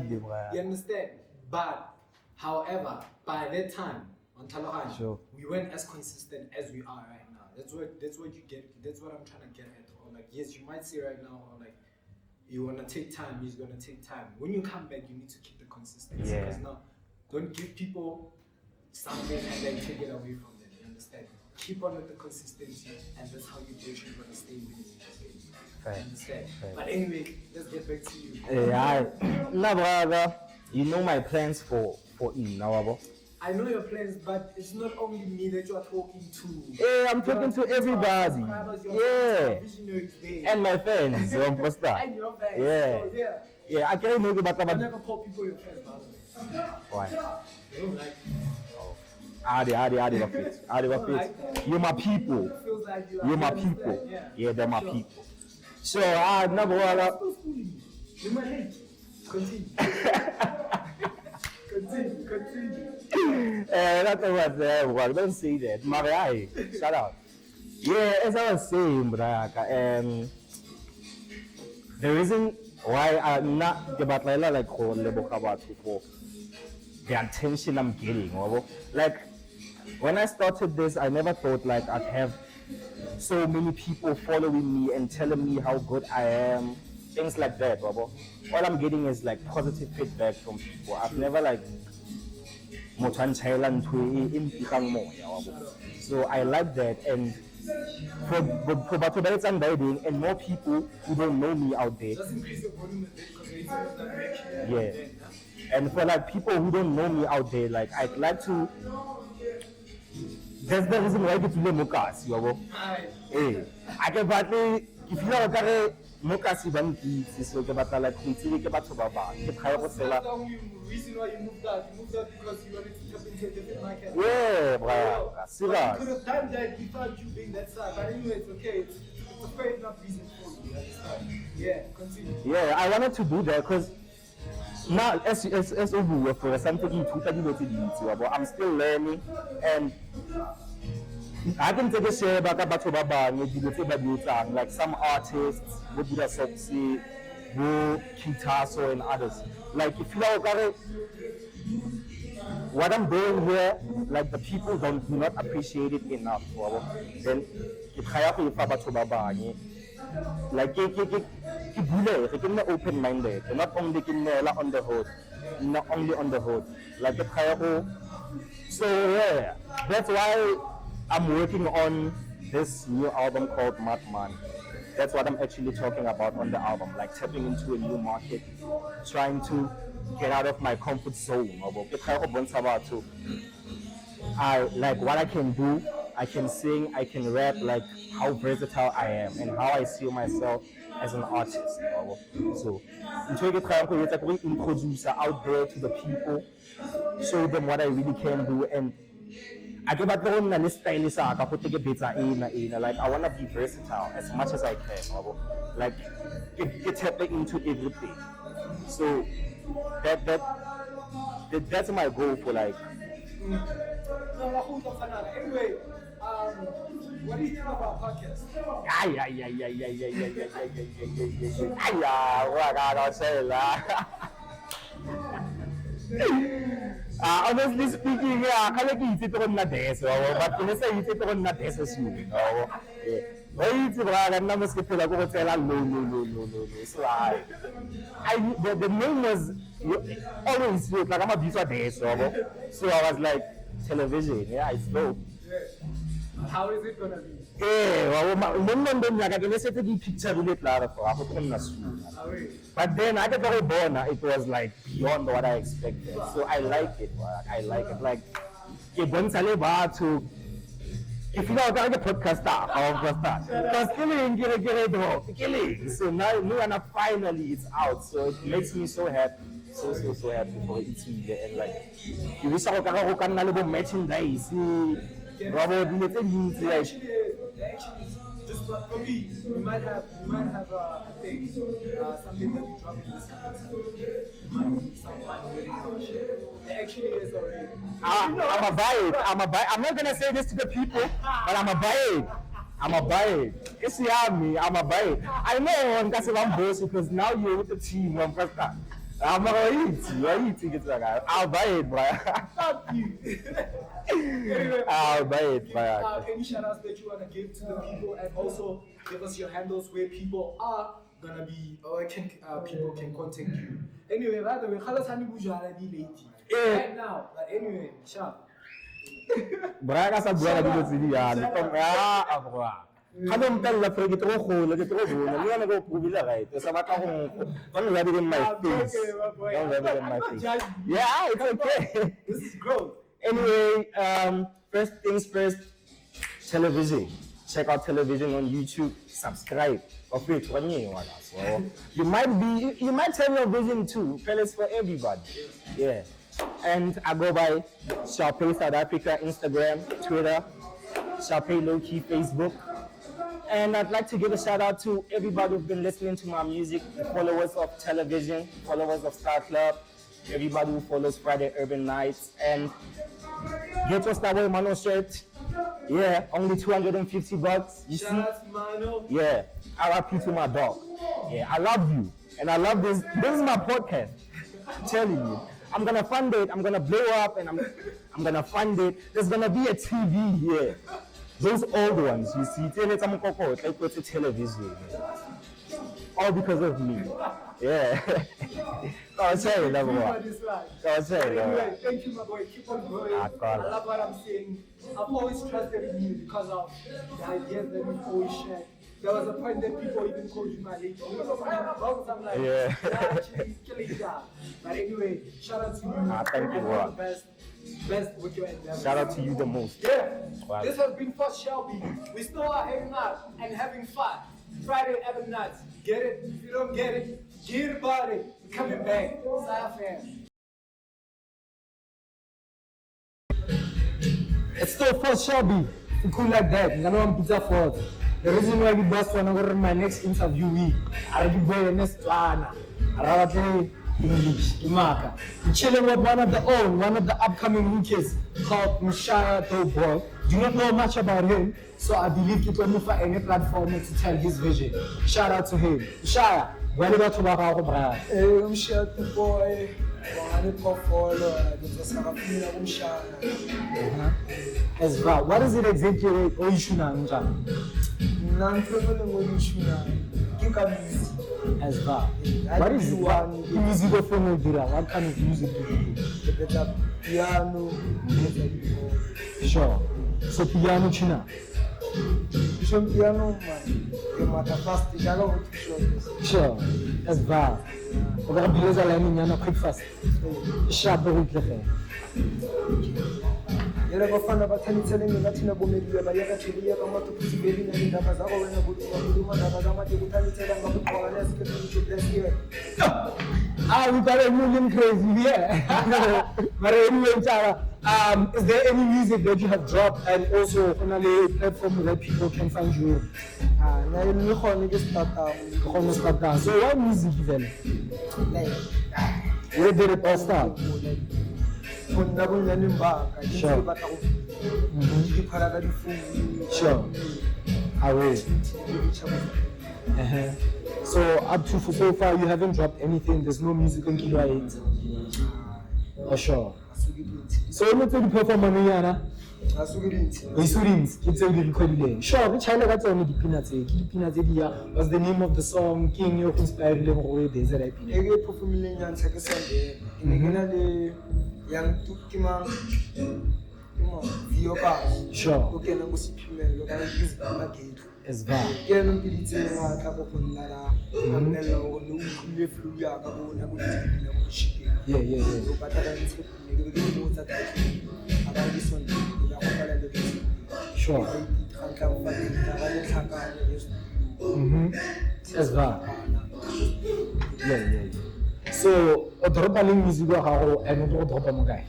deal, my- bro. You understand? But however, by that time on Koloane, Sure. we weren't as consistent as we are right now. That's what you get. That's what I'm trying to get at. Or like, yes, you might say right now, or like, you wanna take time. He's gonna take time. When you come back, you need to keep the consistency. Yeah. Because now, don't give people something and then take it away from them. You understand? keep on with the consistency, and that's how you're gonna stay with it. Fair. Understand? Fair. But anyway, let's get back to you. No, brother. You know my plans for now, I know your plans, but it's not only me that you are talking to. Yeah, I'm talking to everybody. Yeah. And my friends, And your fans. Yeah. So, yeah. Yeah, I can't know about I that. never call people your fans, by the way. Why? They don't like me. Adi, you're my people. It feels like you are. You're my understand? people. Yeah. Yeah, they're my Sure. people. So, no, brother. Stop fooling me. You're my hate. Continue. Continue. That's what well, don't say that. Mariah, shut up. Yeah, as I was saying, Braka, the reason why I'm not debating like for the attention I'm getting, like when I started this, I never thought like I'd have so many people following me and telling me how good I am, things like that, all I'm getting is like positive feedback from people. I've never like so I like that, and for Bodibe and more people who don't know me out there. Just increase the volume a bit because it's not actually. Yeah. And for like people who don't know me out there, like I'd like to. That's the reason why I get to learn Mokas, Hey, I can partly if you are a Mokasi Banki, so like continue to That's the only reason why you moved out. You moved out because you wanted to tap into a different market. Yeah, bro. But you could have done that without you being that side. But anyway, it's okay. It's a fair enough reason for you. Yeah, continue. Yeah, I wanted to do that because now, as over for something but I'm still learning, and I can take a share about like some artists, Tshidiso, Tshidiso, and others. Like if you know what I'm doing here, like the people do not appreciate it enough. Then like keep open-minded, not only on the hood, not only on the hood, like the so yeah, that's why I'm working on this new album called Madman. That's what I'm actually talking about on the album, like tapping into a new market, trying to get out of my comfort zone. I like what I can do. I can sing, I can rap, like how versatile I am and how I see myself as an artist. So, I'm trying to introduce out there to the people, show them what I really can do, and I give out the style like I want to be versatile as much as I can. Like get tapping into everything. So that's my goal for like. Anyway, what do you think about podcasts? Honestly speaking, I can't get it on that day, but when I say it on that day, it's you. The name was always like I'm a visual day, so I was like television. Yeah, it's dope. How is it gonna be? But then I got very born, it was like beyond what I expected. So I like it. I like it. Like, if you know, I got a podcast because killing. So now finally it's out. So it makes me so happy. So happy for it to be there. And like, you wish I could merchandise. Actually, just for me, we might have a thing, something that we drop in this conversation. Might be some money within our share. It actually is already. I'm a buy it. I'm not gonna say this to the people, but I'm a buy it. I'm a buy it. It's me. I'm a buy it. I know because I'm boss because now you're with the team. I'm first time. I'm gonna eat. I'll buy it, bro. Fuck you. Anyway, I'll buy it, bro. Any shout outs that you want to give to the people, and also give us your handles where people are gonna be, or people can contact you. Anyway, by the way, right now, but anyway, sharp. Braga sa buana dilo tse di yana. Bro. Kana mpella fre ke tro bona. Le yana go provile right. Sa batla go don't rub it in my face. Don't rub it in my face. Yeah, it's okay. This is growth. Anyway, first things first, television. Check out television on YouTube. Subscribe. So you might tell your vision too. Fellas for everybody. Yeah. And I go by Sharpay South Africa, Instagram, Twitter, Sharpay Lowkey, Facebook. And I'd like to give a shout out to everybody who's been listening to my music, the followers of television, followers of Star Club, everybody who follows Friday Urban Nights, and get your Star Boy Mano shirt. Yeah, only $250. You see? Mano. Yeah, RIP to my dog. Yeah, I love you, and I love this. This is my podcast. I'm telling you, I'm gonna fund it. I'm gonna blow up, and I'm gonna fund it. There's gonna be a TV here. Those old ones, you see, like what's a television. All because of me. Yeah. I'll tell you, number one. I'll tell you. Anyway, thank you, my boy. Keep on going. I love what I'm saying. I've always trusted in you because of the ideas that we've always shared. There was a point that people even called you my lady. I'm like, yeah. Actually, killing that. But anyway, shout out to you. Thank you, bro. Best with your endeavors. Shout out to you the most. Yeah. Wow. This has been First Shelby. We still are hanging out and having fun. Friday Urban Nights. Get it? If you don't get it, get about it. Coming back. It's still First Shelby. Cool like that. I know I'm pizza for the reason why we bust one over my next interviewee. I give away next one. I English, Imaka. I'm chilling with one of the upcoming rookies called Mosiane Boy. Do not know much about him, so I believe it will move for any platform to tell his vision. Shout out to him. Mosiane, when you got to work out, brother? Mosiane Boy, As well. What is it exactly? As well. What is music of what kind of music do you do? Piano. Sure. So piano china. Piano man. Sure. As well. We're going to learn quick fast. Sharp Yele bafana bathani telling ngathi nabomeli bayakatheliya kamathuphisi belina indaba zakho wena kuluma ndaba zamade kuthani tela ngabugqoka lesikhethi lesiwe. We got a million crazy here. But anyway, is there any music that you have dropped and also on a platform that people can find you? So what music then? Where did it all start? Sure. Sure. I will. So up to so far you haven't dropped anything. There's no music on Kilo 8. Oh sure. So what's the perform on Yana? Sure, which I got only the peanuts. Was the name of the song King of Inspired Lemoy Desert IP? Performing and second Sunday in young Tukima Videography. Sure. Okay, I'm going to see you again. As well. Yeah, I'm going to tell you what happened. I'm going to flu. Sure. As well. Yeah. So, dropping music and drop a guy.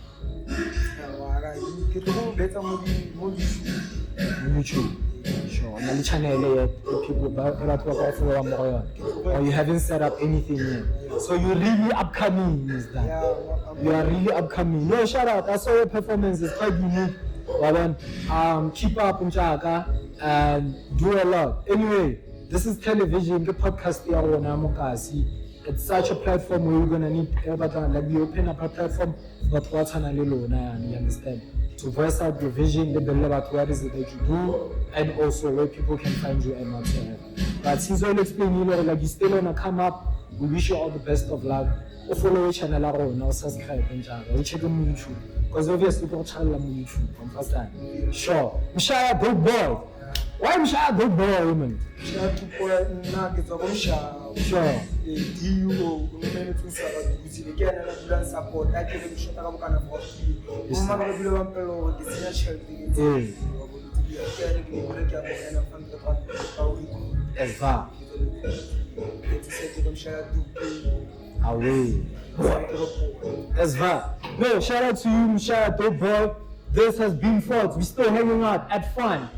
YouTube. Sure. On the channel, people or you haven't set up anything yet. So you're really upcoming, is that? Yeah, you are really upcoming. No, shout out. I saw your performance. It's quite unique. Keep up in Chaka and do a lot. Anyway, this is television, the podcast. It's such a platform where you're gonna need like we open up a platform, but what's an you understand? To voice out your vision, what is it that you do, and also where people can find you and whatsoever. But since I'll explain, like you still wanna come up, We wish you all the best of luck. Follow channel or subscribe and check on YouTube. Because obviously you can channel on YouTube from first time. Sure. Mshaya dope boy. Why Mshaya dope boy, woman? Mshaya dope boy, nuggets of Mshaya. Sure. DUO, women to again and support. I give him shot of kind of work. Woman will be one fellow, the senior shelter. Away. That's right. No, shout out to you, Mshaya dope boy. This has been Thoughts. We're still hanging out at Fun.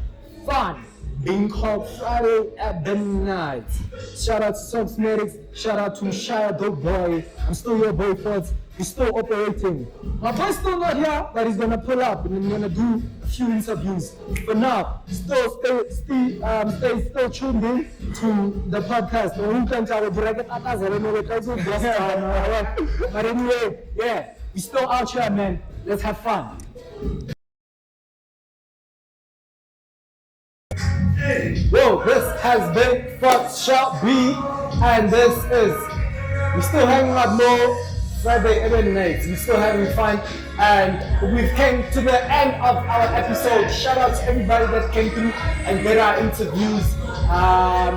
Being called Friday at the night. Shout out to Subsmedics. Shout out to Mshaya dope boy. I'm still your boy Thoughts. We're still operating. My boy's still not here, but he's gonna pull up and we're gonna do a few interviews. For now, still stay tuned in to the podcast. But anyway, yeah, we're still out here, man. Let's have fun. Yo, this has been Thoughts Shall Be, and this is, we're still hanging out more Friday every night. We're still having fun, and we've came to the end of our episode. Shout out to everybody that came through and did our interviews.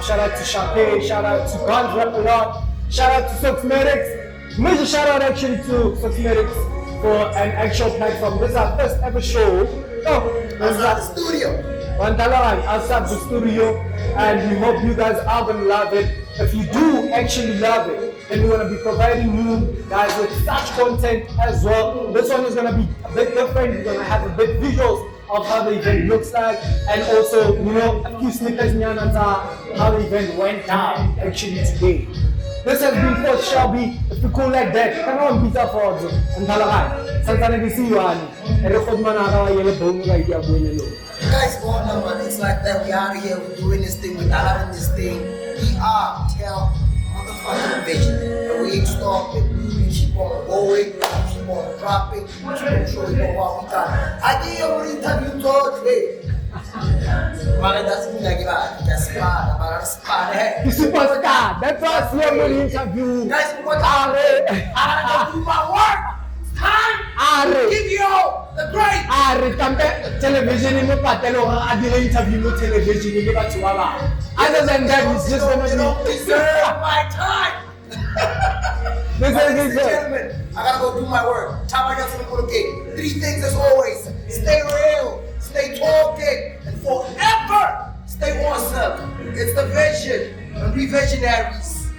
Shout out to Chape, shout out to Guns Rap a lot, shout out to Subsmedics. Major shout out actually to Subsmedics for an actual platform. This is our first ever show. This is our studio. Outside the studio, and we hope you guys are gonna love it. If you do actually love it, then we're gonna be providing you guys with such content as well. This one is gonna be a bit different. We're gonna have a bit visuals of how the event looks like, and also, you know, a few snippets how the event went down actually today. This has been Thoughts Shall Be. If you cool like that, come on, beat up for us. And Talakai, see you on. Guys, it's like that. We are here, we're doing this thing, we're having this thing. We are motherfucking vision. And we ain't stopping. We keep on going, we keep on dropping, we keep on showing what we got. I think you're going to interview today. Man, it doesn't mean I give a spot, but I'm spot. Superstar, that's what's your interview. Guys, what I'm going to do my work. Time to give you the great. Television in the patelo, I did interview no television in the Batuala. Other than that, it's just gonna deserve my time. Ladies and gentlemen, I gotta go do my work. Three things as always: stay real, stay talking, and forever stay awesome. It's the vision and we visionaries.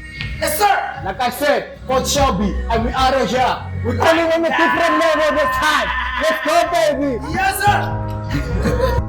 Yes, sir. Like I said, Thoughts Shall Be, and we out of here. We're calling on a different level this time. Let's go, baby. Yes, sir.